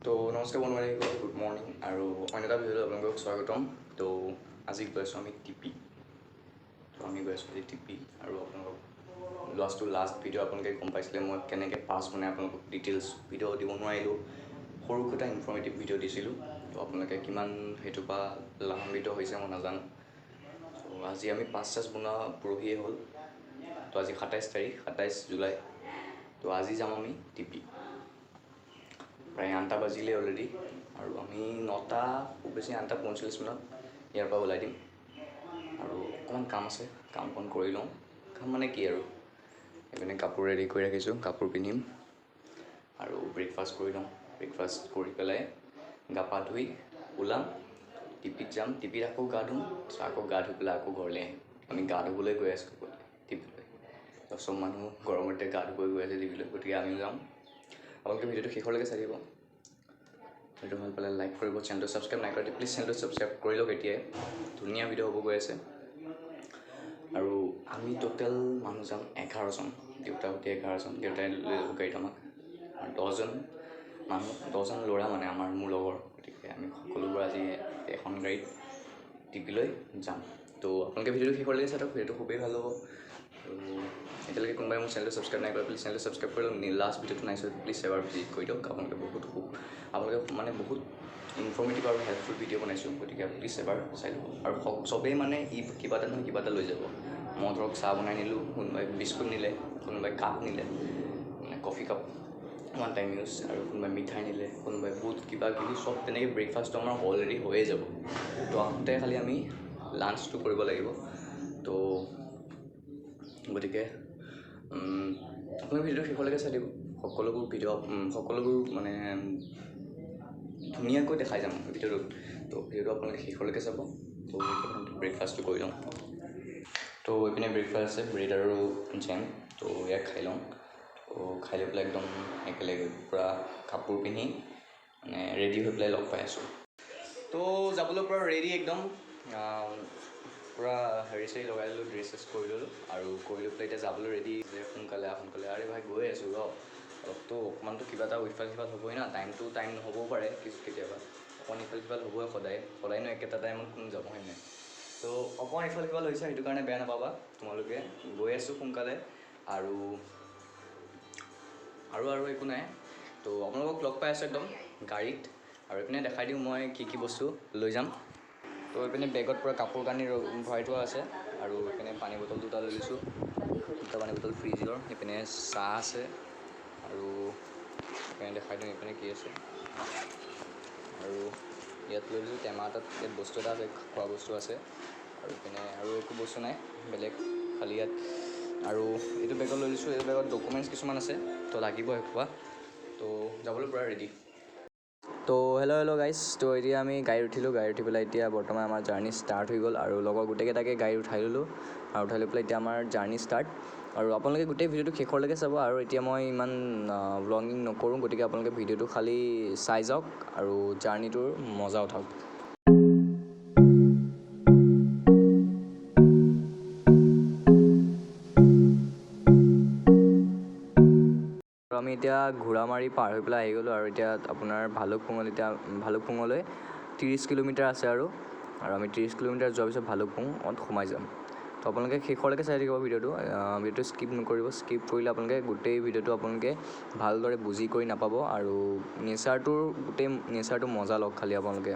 তো নমস্কাৰ বন্ধুসকল, গুড মৰ্ণিং আৰু অন্য এটা ভিডিঅ'লৈ আপোনালোকক স্বাগতম। তো আজি গৈ আছোঁ আমি টিপি। তো আমি গৈ আছোঁ টিপি আৰু আপোনালোকক লাষ্ট ভিডিঅ' আপোনালোকে গম পাইছিলে মই কেনেকৈ পাছ বনাই আপোনালোকক ডিটেইলছ ভিডিঅ' দিব নোৱাৰিলোঁ। সৰুকৈ এটা ইনফৰ্মেটিভ ভিডিঅ' দিছিলোঁ। তো আপোনালোকে কিমান সেইটোৰ পৰা লাভান্বিত হৈছে মই নাজানো। তো আজি আমি পাছ চাছ বনোৱা পৰহিয়ে হ'ল। তো আজি 27 জুলাই। তো আজি যাম আমি টিপি। প্ৰায় 8টা বাজিলে অলৰেডি আৰু আমি 9টা খুব বেছি 8:45 ইয়াৰ পৰা ওলাই দিম। আৰু অকণমান কাম আছে, কাম বন কৰি লওঁ। কাম মানে কি আৰু এইপিনে কাপোৰ ৰেডি কৰি ৰাখিছোঁ, কাপোৰ পিন্ধিম আৰু ব্ৰেকফাষ্ট কৰি লওঁ। ব্ৰেকফাষ্ট কৰি পেলাই গা পা ধুই ওলাম, টিপিত যাম। টিপিত আকৌ গা ধুম, আকৌ গা ধুই পেলাই আকৌ ঘৰলৈ আহিম। আমি গা ধুবলৈ গৈ আছোঁ টিপিলৈ। চব মানুহ গৰমতে গা ধুবলৈ গৈ আছে টিপিলৈ, গতিকে আমিও যাম। আপোনালোকে ভিডিঅ'টো শেষলৈকে চাই দিব। ভিডিঅ'টো ভাল পালে লাইক কৰিব, চেনেলটো ছাবস্ক্ৰাইব নাই কৰে প্লিজ চেনেলটো ছাবস্ক্ৰাইব কৰি লওক এতিয়াই। ধুনীয়া ভিডিঅ' হ'ব গৈ আছে। আৰু আমি টোটেল মানুহ যাম 11জন, দেউতা সৈতে 11জন। দেউতাই লৈ যাব গাড়ীত আমাক আৰু 10জন মানুহ, 10জন ল'ৰা মানে মোৰ লগৰ। গতিকে আমি সকলোবোৰ আজি এখন গাড়ীত টিপিলৈ যাম। তো আপোনালোকে ভিডিঅ'টো শেষলৈকে চাই থাকক, ভিডিঅ'টো খুবেই ভাল হ'ব। আৰু এতিয়ালৈকে কোনোবাই মোৰ চেনেলটো ছাবস্ক্ৰাইব নাই কৰে প্লিজ চেনেলটো ছাবস্ক্ৰাইব কৰি লওক। লাষ্ট ভিডিঅ'টো নাই চোৱা প্লিজ এবাৰ ভিজিট কৰি দিয়ক। আপোনালোকে বহুত ইনফৰ্মেটিভ আৰু হেল্পফুল ভিডিঅ' বনাইছোঁ, গতিকে প্লিজ এবাৰ চাই ল'ব। আৰু চবেই মানে কিবা এটা নহয় কিবা এটা লৈ যাব। মই ধৰক চাহ বনাই নিলোঁ, কোনোবাই বিস্কুট নিলে, কোনোবাই কাপ নিলে, মানে কফি কাপ 1 টাইম ইউজ, আৰু কোনোবাই মিঠাই নিলে, কোনোবাই বুট কিবা কিবি চব তেনেকৈ। ব্ৰেকফাষ্টটো আমাৰ অলৰেডি হৈয়ে যাব। তো আহোঁতে খালি আমি লাঞ্চটো কৰিব লাগিব। তো গতিকে আপোনালোকে ভিডিঅ'টো শেষলৈকে চাই দিব। সকলোবোৰ মানে ধুনীয়াকৈ দেখাই যাম ভিডিঅ'টোত। তো ভিডিঅ'টো আপোনালোকে শেষলৈকে চাব। তো ব্ৰেকফাষ্টটো কৰি লওঁ। তো এইপিনে ব্ৰেকফাষ্ট আছে, ব্ৰেড আৰু জেম। তো ইয়াক খাই লওঁ। তো খাই লৈ পেলাই একদম একেলগে পূৰা কাপোৰ পিন্ধি মানে ৰেডি হৈ পেলাই লগ পাই আছোঁ। তো যাবলৈ পূৰা ৰেডি একদম পূৰা হেৰি চেৰি লগাই ল'লোঁ, ড্ৰেছ চেছ কৰি ল'লোঁ আৰু কৰি লৈ পেলাই এতিয়া যাবলৈ ৰেডি যে সোনকালে আৰে ভাই গৈ আছোঁ ৰ। অলপতো অকণমানতো কিবা এটা ইফাল সিফাল হ'বই না। টাইম নহ'বও পাৰে কেতিয়াবা, অকণমান ইফাল সিফাল হ'বই। সদায়নো একেটা টাইমত কোনো যাব হয় নাই। তো অকণমান ইফাল সিফাল হৈছে, সেইটো কাৰণে বেয়া নাপাবা তোমালোকে। গৈ আছোঁ সোনকালে আৰু একো নাই। তো আপোনালোকক লগ পাই আছোঁ একদম গাড়ীত। আৰু এইপিনে দেখাই দিওঁ মই কি বস্তু লৈ যাম। তো এইপিনে বেগত পূৰা কাপোৰ কানি ভৰাই থোৱা আছে আৰু এইপিনে পানী বটল 2টা লৈ লৈছোঁ, 2টা পানী বটল ফ্ৰিজৰ। এইপিনে চাহ আছে আৰু এইপিনে দেখাই দিওঁ এইপিনে কি আছে। আৰু ইয়াত লৈ লৈছোঁ টেমা এটাত, ইয়াত বস্তু এটা আছে, খোৱা বস্তু আছে। আৰু এইপিনে আৰু একো বস্তু নাই বেলেগ, খালি ইয়াত। আৰু এইটো বেগত লৈ লৈছোঁ, এইটো বেগত ডকুমেণ্টছ কিছুমান আছে, তো লাগিব এসোপা। তো যাবলৈ পূৰা ৰেডি। তো হেল্ল' গাইজ। তো এতিয়া আমি গাড়ী উঠিলোঁ, গাড়ী উঠি পেলাই এতিয়া বৰ্তমান আমাৰ জাৰ্ণি ষ্টাৰ্ট হৈ গ'ল। আৰু লগৰ গোটেইকেইটাকে গাড়ী উঠাই ল'লোঁ আৰু উঠাই লৈ পেলাই এতিয়া আমাৰ জাৰ্ণি ষ্টাৰ্ট। আৰু আপোনালোকে গোটেই ভিডিঅ'টো শেষলৈকে চাব। আৰু এতিয়া মই ইমান ব্লগিং নকৰোঁ, গতিকে আপোনালোকে ভিডিঅ'টো খালী চাই যাওক আৰু জাৰ্ণিটোৰ মজা উঠাওক। আমি এতিয়া ঘোঁৰামাৰি পাৰ হৈ পেলাই আহি গ'লোঁ। আৰু এতিয়া আপোনাৰ ভালুকপুঙলৈ 30 কিলোমিটাৰ আছে। আৰু আমি 30 কিলোমিটাৰ যোৱাৰ পিছত ভালুকপুঙত সোমাই যাম। তো আপোনালোকে শেষলৈকে চাই থাকিব ভিডিঅ'টো স্কিপ নকৰিব। স্কিপ কৰিলে আপোনালোকে গোটেই ভিডিঅ'টো ভালদৰে বুজি কৰি নাপাব। আৰু গোটেই নেচাৰটো মজা লওক খালি আপোনালোকে।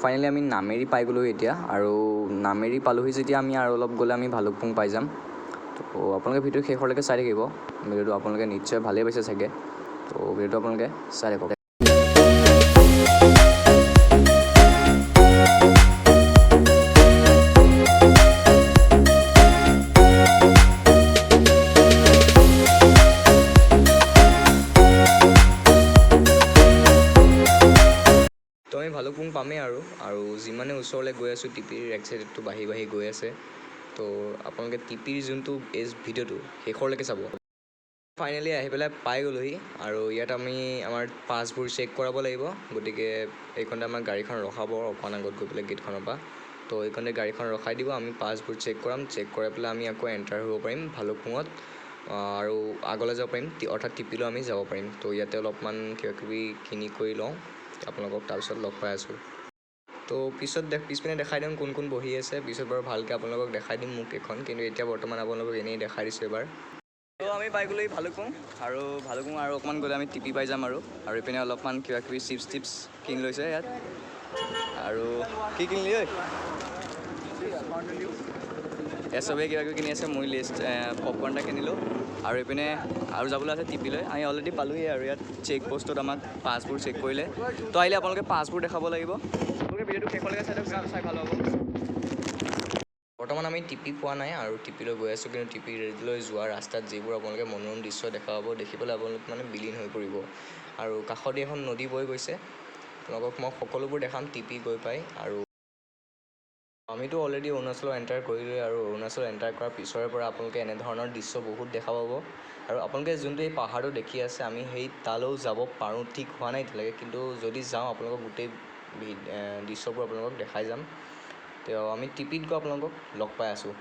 ফাইনেলি আমি নামেৰি পাই গ'লোঁ এতিয়া। আৰু নামেৰি পালোহি যেতিয়া আমি আৰু অলপ গ'লে আমি ভালুকপুং পাই যাম। তো আপোনালোকে ভিডিঅ' শেষলৈকে চাই থাকিব। ভিডিঅ'টো আপোনালোকে নিশ্চয় ভালেই পাইছে চাগে। তো ভিডিঅ'টো আপোনালোকে চাই থাকক। আমি ভালুকপুং পামেই আৰু যিমানে ওচৰলৈ গৈ আছোঁ টিপিৰ এক্সাইটেডটো বাঢ়ি বাঢ়ি গৈ আছে। তো আপোনালোকে টিপিৰ যোনটো ভিডিঅ'টো শেষৰলৈকে চাব। ফাইনেলি আহি পেলাই পাই গ'লোহি আৰু ইয়াত আমি আমাৰ পাছবোৰ চেক কৰাব লাগিব। গতিকে এইখনতে আমাৰ গাড়ীখন ৰখাব অকণ আগত গৈ পেলাই গেটখনৰ পৰা। তো এইখনতে গাড়ীখন ৰখাই দিব, আমি পাছবোৰ চেক কৰাম। চেক কৰাই পেলাই আমি আকৌ এণ্টাৰ হ'ব পাৰিম ভালুকপুঙত আৰু আগলৈ যাব পাৰিম, অৰ্থাৎ টিপিলৈ আমি যাব পাৰিম। তো ইয়াতে অলপমান কিবাকিবি কিনি কৰি লওঁ, আপোনালোকক তাৰপিছত লগ পাই আছোঁ। তো পিছপিনে দেখাই দিম কোন কোন বহি আছে। পিছত বাৰু ভালকৈ আপোনালোকক দেখাই দিম মোক এইখন, কিন্তু এতিয়া বৰ্তমান আপোনালোকক এনেই দেখাই দিছোঁ এবাৰ। তো আমি পাই গ'লোহি ভালুকপুং আৰু অকণমান গ'লে আমি টিপি পাই যাম আৰু এইপিনে অলপমান কিবাকিবি চিপছ কিনি লৈছে ইয়াত। আৰু কি কিনিলি ঐ? ইয়াত চবেই কিবাকিবি কিনি আছে। মই পপকৰ্ণ এটা কিনিলোঁ আৰু এইপিনে আৰু যাবলৈ আছে টিপিলৈ। আমি অলৰেডি পালোঁহি আৰু ইয়াত চেক পষ্টত আমাক পাছবোৰ চেক কৰিলে। তো আহিলে আপোনালোকে পাছবোৰ দেখাব লাগিব। আপোনালোকে ভিডিঅ'টো শেষলৈকে চাই ভাল হ'ব। বৰ্তমান আমি টিপি পোৱা নাই আৰু টিপিলৈ গৈ আছোঁ, কিন্তু টিপিলৈ যোৱা ৰাস্তাত যিবোৰ আপোনালোকে মনোৰম দৃশ্য দেখা পাব, দেখি পেলাই আপোনালোক মানে বিলীন হৈ পৰিব। আৰু কাষতে এখন নদী বৈ গৈছে, আপোনালোকক মই সকলোবোৰ দেখাম টিপি গৈ পাই। আৰু আমিতো অলৰেডি অৰুণাচল এণ্টাৰ কৰিলোঁৱে আৰু অৰুণাচল এণ্টাৰ কৰাৰ পিছৰে পৰা আপোনালোকে এনেধৰণৰ দৃশ্য বহুত দেখা পাব। আৰু আপোনালোকে যোনটো এই পাহাৰটো দেখি আছে, আমি সেই তালৈও যাব পাৰোঁ, ঠিক হোৱা নাই এতিয়ালৈকে, কিন্তু যদি যাওঁ আপোনালোকক গোটেই দৃশ্যবোৰ আপোনালোকক দেখাই যাম। তো আমি টিপিত গৈ আপোনালোকক লগ পাই আছোঁ।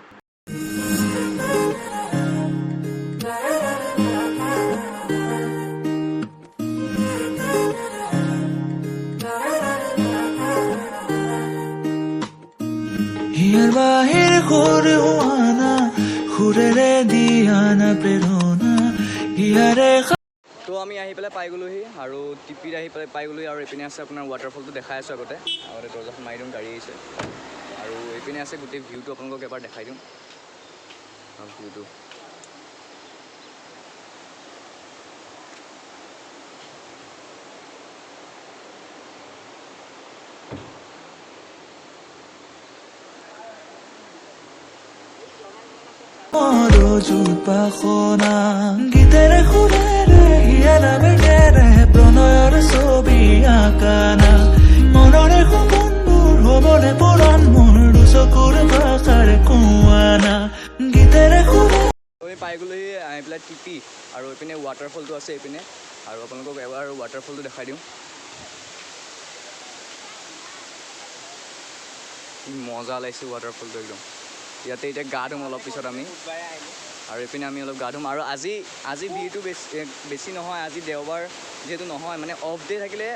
হিয়াৰ বাহিৰ সৰু হোৱানা সুৰেৰে দিয়ানা প্ৰেৰণা হিয়াৰে। তো আমি আহি পেলাই পাই গ'লোহি আৰু টিপিত আহি পেলাই পাই গ'লোহি। আৰু এইপিনে আছে আপোনাৰ ৱাটাৰফলটো দেখাই আছোঁ আগতে দৰ্জাখন মাৰি দিওঁ, গাড়ী আহিছে। আৰু এইপিনে আছে গোটেই ভিউটো আপোনালোকক এবাৰ দেখাই দিওঁ ভিউটো। পাখনা গীতেৰে সুৰেৰে হিয়াৰা বেগেৰে প্ৰণয়ৰ ছবি আঁকানা মনৰে সপোনবোৰ হ'বলে পৰাণ মোৰ দুচকুৰ ভাষাৰে কোৱানা গীতেৰে সুৰে। আমি পাই গ'লোহি আহি পেলাই টিপি আৰু এইপিনে ৱাটাৰফলটো আছে এইপিনে। আৰু আপোনালোকক এবাৰ ৱাটাৰফলটো দেখাই দিওঁ। কি মজা লাগিছে ৱাটাৰফলটো একদম। ইয়াতে এতিয়া গা ধুম অলপ পিছত আমি, আৰু এইপিনে আমি অলপ গা ধুম। আৰু আজি ভিৰটো বেছি নহয়, আজি দেওবাৰ যিহেতু নহয়, মানে অফ ডে থাকিলে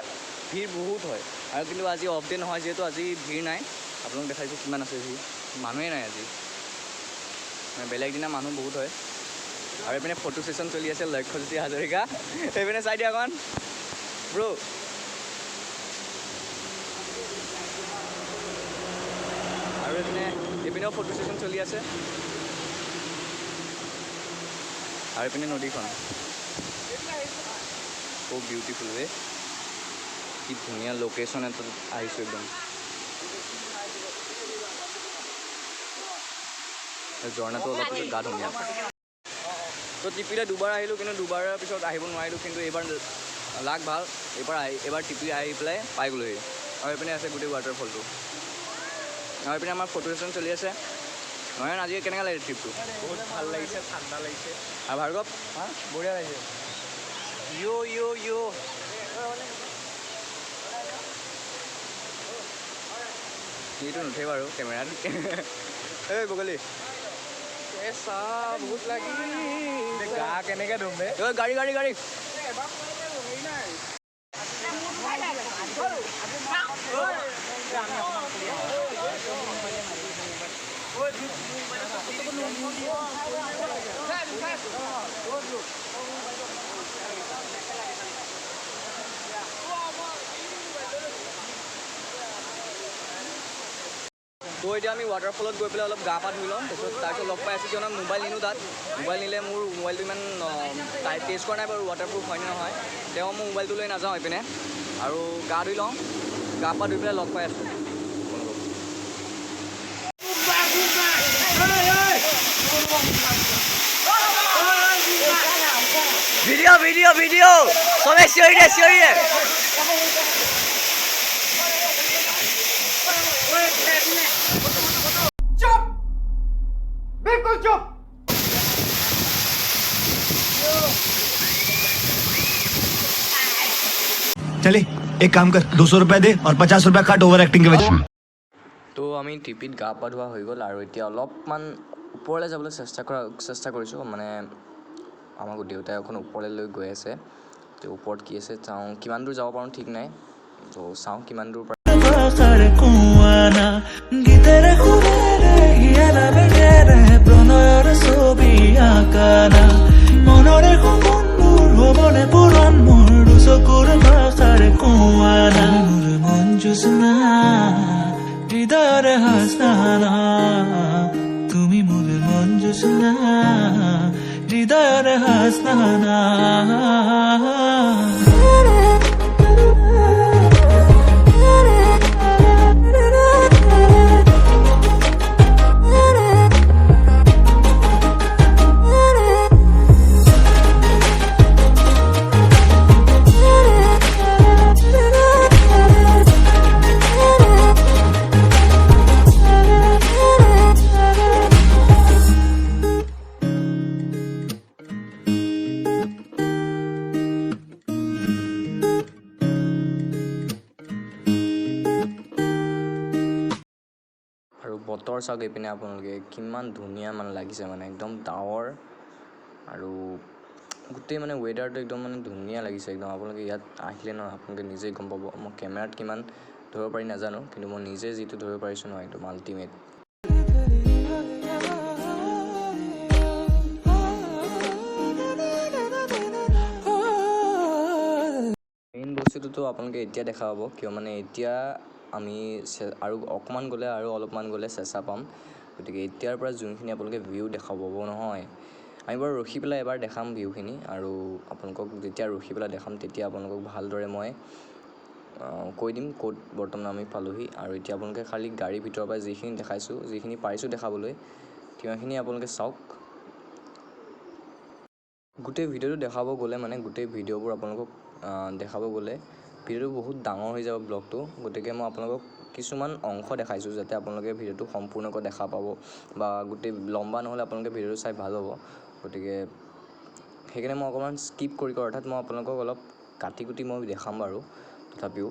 ভিৰ বহুত হয়। আৰু কিন্তু আজি অফ ডে নহয় যিহেতু আজি ভিৰ নাই। আপোনালোক দেখাইছোঁ কিমান আছে ভিৰ, মানুহেই নাই আজি, মানে বেলেগ দিনা মানুহ বহুত হয়। আৰু এইপিনে ফটো ছেশ্যন চলি আছে লক্ষ্যজ্যোতি হাজৰিকা। এইপিনে চাই দিয়া অকণ ব্ৰ'। আৰু এইপিনেও ফটো ছেশ্যন চলি আছে। আৰু এইপিনে নদীখন খুব বিউটিফুল ৱে। কি ধুনীয়া লোকেশ্যন এটা আহিছোঁ একদম। ঝৰ্ণাটো অলপ পিছত গা ধুনীয়া। তো টিপিলৈ দুবাৰ আহিলোঁ, কিন্তু দুবাৰৰ পিছত আহিব নোৱাৰিলোঁ, কিন্তু এইবাৰ লাক ভাল, এইবাৰ টিপি আহি পেলাই পাই গ'লোহি। আৰু এইপিনে আছে গোটেই ৱাটাৰফলটো। আৰু এইপিনে আমাৰ ফটো ছেশ্যন চলি আছে। নয়ন, আজি কেনেকুৱা লাগিছে ট্ৰিপটো? বহুত ভাল লাগিছে, ঠাণ্ডা লাগিছে আৰু ভাৰ্গৱ? বঢ়িয়া লাগিছে। সেইটো নুঠে বাৰু কেমেৰাত। এই বগলী বহুত লাগি গা কেনেকৈ ধুম বে। গাড়ী গাড়ী গাড়ী তো এতিয়া আমি ৱাটাৰফলত গৈ পেলাই অলপ গা পা ধুই লওঁ, তাৰপিছত লগ পাই আছোঁ। কিয়নো মোবাইল নিনো তাত, মোবাইল নিলে মোৰ মোবাইলটো ইমান টেষ্ট কৰা নাই বাৰু ৱাটাৰপ্ৰুফ হয় নে নহয়। তেওঁ মোৰ মোবাইলটো লৈ নাযাওঁ এইপিনে, আৰু গা ধুই লওঁ, গা পা ধুই পেলাই লগ পাই আছোঁ। ভিডিঅ' ভিডিঅ' ভিডিঅ' চবে চিঞৰি দে চিঞৰি দে। चले एक काम कर 200 रुपए दे और 50 रुपए काट ओवर एक्टिंग के वजह তো আমি টিপিত গা পা ধোৱা হৈ গ'ল আৰু এতিয়া অলপমান ওপৰলৈ যাবলৈ চেষ্টা কৰিছোঁ মানে আমাক দেউতাই এখন ওপৰলৈ লৈ গৈ আছে তো ওপৰত কি আছে চাওঁ কিমান দূৰ যাব পাৰোঁ ঠিক নাই তো চাওঁ কিমান দূৰ পৰা গীতেৰে সুৰেৰে হিয়ালা বেগেৰে প্ৰণয়ৰ ছবি আঁকানা মনৰে সপোনবোৰ হ'বনে পূৰণ মোৰ দুচকুৰ ভাষাৰে কোৱানা মোৰ মন জোচনা হৃদয়ৰে হাসনা তুমি মোৰ মন জোচনা হৃদয়ৰে হাসনা আৰু বতৰ চাওক এইপিনে আপোনালোকে কিমান ধুনীয়া মানে লাগিছে মানে একদম ডাৱৰ আৰু গোটেই মানে ৱেডাৰটো একদম মানে ধুনীয়া লাগিছে একদম আপোনালোকে ইয়াত আহিলে ন আপোনালোকে নিজেই গম পাব মই কেমেৰাত কিমান ধৰিব পাৰি নাজানো কিন্তু মই নিজে যিটো ধৰিব পাৰিছোঁ ন একদম আল্টিমেট মেইন বস্তুটোতো আপোনালোকে এতিয়া দেখা পাব কিয় মানে এতিয়া আমি আৰু অকণমান গ'লে আৰু অলপমান গ'লে চেঁচা পাম গতিকে এতিয়াৰ পৰা যোনখিনি আপোনালোকে ভিউ দেখা পাব নহয় আমি বাৰু ৰখি পেলাই এবাৰ দেখাম ভিউখিনি আৰু আপোনালোকক যেতিয়া ৰখি পেলাই দেখাম তেতিয়া আপোনালোকক ভালদৰে মই কৈ দিম ক'ত বৰ্তমান আমি পালোহি আৰু এতিয়া আপোনালোকে খালী গাড়ীৰ ভিতৰৰ পৰা যিখিনি দেখাইছোঁ যিখিনি পাৰিছোঁ দেখাবলৈ সিমানখিনি আপোনালোকে চাওক গোটেই ভিডিঅ'টো দেখাব গ'লে মানে গোটেই ভিডিঅ'বোৰ আপোনালোকক দেখাব গ'লে ভিডিঅ'টো বহুত ডাঙৰ হৈ যাব ব্লগটো গতিকে মই আপোনালোকক কিছুমান অংশ দেখাইছোঁ যাতে আপোনালোকে ভিডিঅ'টো সম্পূৰ্ণকৈ দেখা পাব বা গোটেই লম্বা নহ'লে আপোনালোকে ভিডিঅ'টো চাই ভাল হ'ব গতিকে সেইকাৰণে মই অকণমান স্কিপ কৰি অৰ্থাৎ মই আপোনালোকক অলপ কাটি কুটি মই দেখাম বাৰু তথাপিও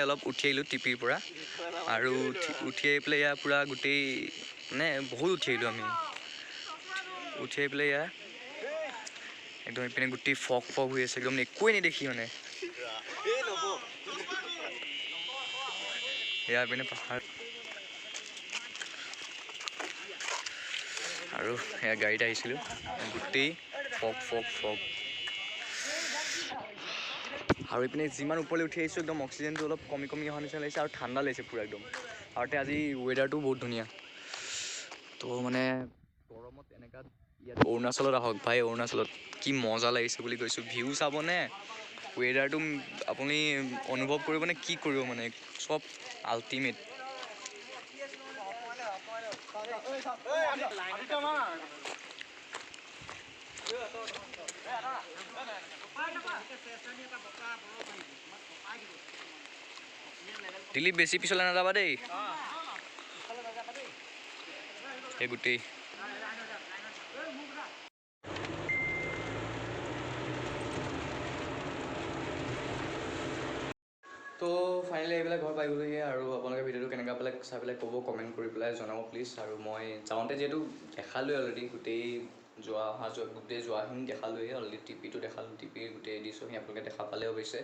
অলপ উঠি আহিলোঁ টিপিৰ পৰা আৰু উঠি আহি পেলাই ইয়াৰ পূৰা গোটেই মানে বহুত উঠি আহিলোঁ আমি উঠি আহি পেলাই ইয়াৰ একদম এইপিনে গোটেই ফগ হৈ আছে একদম একোৱেই নেদেখি মানে ইয়াৰ পিনে পাহাৰ আৰু এয়া গাড়ীত আহিছিলোঁ গোটেই ফগ আৰু এইপিনে যিমান ওপৰলৈ উঠি আহিছোঁ একদম অক্সিজেনটো অলপ কমি অহা নিচিনা লাগিছে আৰু ঠাণ্ডা লাগিছে পূৰা একদম আৰু আজি ৱেডাৰটো বহুত ধুনীয়া তো মানে গৰমত এনেকুৱা ইয়াত অৰুণাচলত আহক ভাই অৰুণাচলত কি মজা লাগিছে বুলি কৈছোঁ ভিউ চাবনে ৱেডাৰটো আপুনি অনুভৱ কৰিবনে কি কৰিব মানে চব আল্টিমেট দিলীপ বেছি পিছলৈ নাযাবা দেই এই গোটেই তো ফাইনেলি আহি পেলাই ঘৰ পাই গ'লোহি আৰু আপোনালোকে ভিডিঅ'টো কেনেকুৱা পালে চাই পেলাই ক'ব, কমেণ্ট কৰি পেলাই জনাব প্লিজ। আৰু মই যাওঁতে যিহেতু দেখালোৱে অলৰেডি গোটেই গোটেই যোৱাখিনি দেখালোৱে অলৰেডি, টিপিটো দেখালোঁ, টিপিৰ গোটেই দৃশ্যখিনি আপোনালোকে দেখা পালে অৱশ্যে।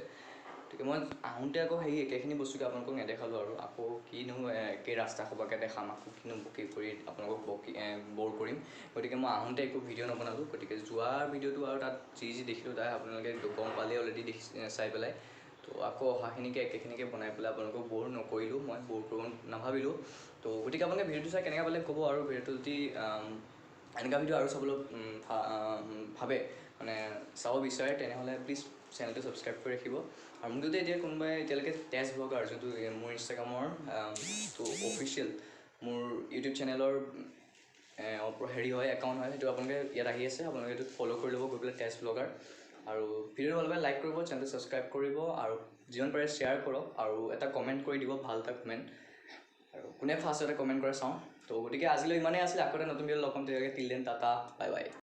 গতিকে মই আহোঁতে আকৌ সেই একেখিনি বস্তুকে আপোনালোকক নেদেখালোঁ আৰু আকৌ কিনো একেই ৰাস্তা সবাকে দেখাম, আকৌ কিনো বকি কৰি আপোনালোকক ব'ৰ কৰিম। গতিকে মই আহোঁতে একো ভিডিঅ' নবনালোঁ। গতিকে যোৱাৰ ভিডিঅ'টো আৰু তাত যি দেখিলোঁ তাই আপোনালোকে গম পালেই অলৰেডি চাই পেলাই। তো আকৌ অহাখিনিকে একেখিনিকে বনাই পেলাই আপোনালোকক ব'ৰ নকৰিলোঁ, মই ব'ৰ কৰিব নাভাবিলোঁ। তো গতিকে আপোনালোকে ভিডিঅ'টো চাই কেনেকুৱা পালে ক'ব। আৰু ভিডিঅ'টো যদি এনেকুৱা ভিডিঅ' আৰু চাবলৈ ভাবে মানে চাব বিচাৰে তেনেহ'লে প্লিজ চেনেলটো ছাবস্ক্ৰাইব কৰি ৰাখিব। আৰু মোক যদি এতিয়া কোনোবাই এতিয়ালৈকে টেষ্ট ব্লগাৰ যোনটো মোৰ ইনষ্টাগ্ৰামৰ তো অফিচিয়েল মোৰ ইউটিউব চেনেলৰ হেৰি হয়, একাউণ্ট হয়, সেইটো আপোনালোকে ইয়াত আহি আছে, আপোনালোকে এইটোত ফ'ল' কৰি ল'ব গৈ পেলাই টেষ্ট ব্লগাৰ। আৰু ভিডিঅ'টো ভাল পালে লাইক কৰিব, চেনেলটো ছাবস্ক্ৰাইব কৰিব, আৰু যিমান পাৰে শ্বেয়াৰ কৰক, আৰু এটা কমেণ্ট কৰি দিব, ভাল এটা কমেণ্ট। আৰু কোনে ফাৰ্ষ্ট এটা কমেণ্ট কৰে চাওঁ। তো গতিকে আজিলৈ ইমানেই আছিলে। আকৌ এটা নতুন ভিডিঅ' লগ পাম, তেতিয়ালৈকে till then Tata, bye bye.